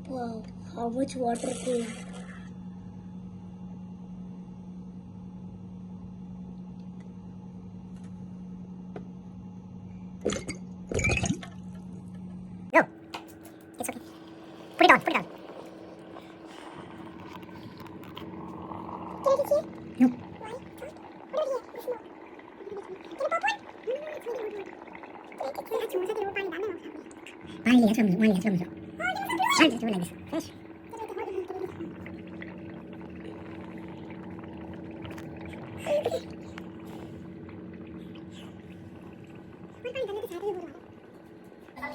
Wow, how much water came. No, it's okay. Put it on, put it on. Can I just see it? No. Why? What about here? The smoke. Can I pop one? No, it's really hot. Can I take it? पानी लिया था हमने चल do it like this. Finish.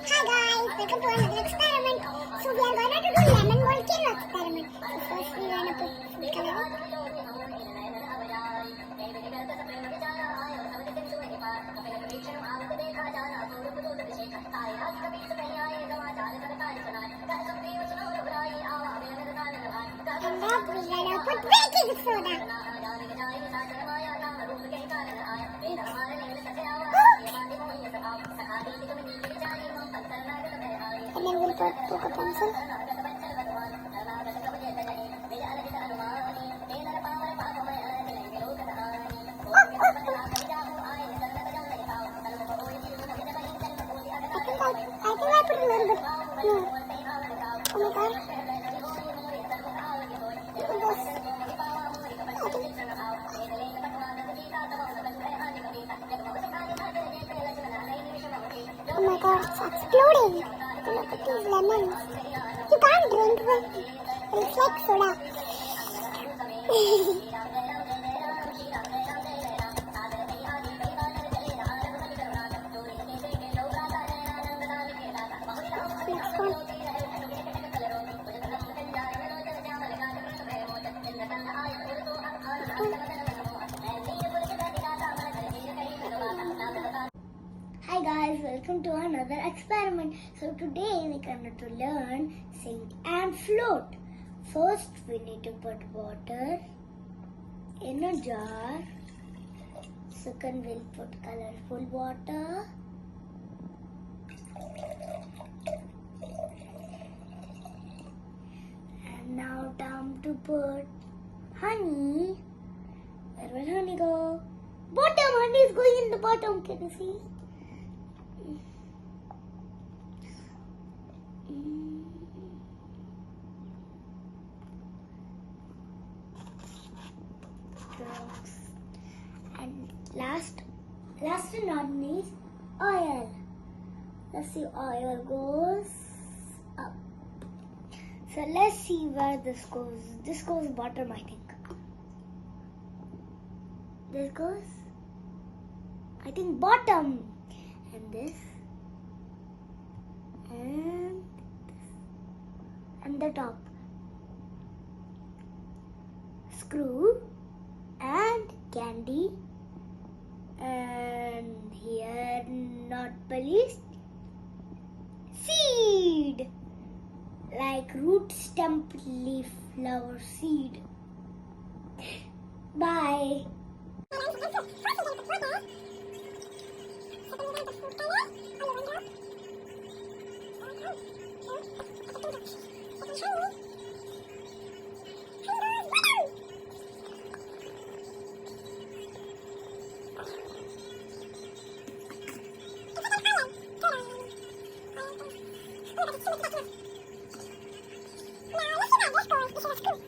Hi guys, welcome to another experiment. So we are gonna do lemon volcano experiment. So first we gonna put food color. And then we gonna put baking soda. And then we'll put poker pencil. I think I put a little bit more. Oh my god. Look at this. Oh my god, it's exploding. Look at these lemons. You can't drink them. It's like soda. Next one. Hi guys, welcome to another experiment. So today we're going to learn sing and float. First we need to put water in a jar. Second we'll put colorful water. And now time to put honey. Where will honey go? Bottom! Honey is going in the bottom. Can you see? And last and not least, oil. Let's see, oil goes up. So let's see where this goes. This goes bottom, I think. This goes, I think, bottom. And this. And this. And the top. Screw. And candy. And here, not least, seed. Like root, stem, leaf, flower, seed. Bye. Now, let's see how this goes.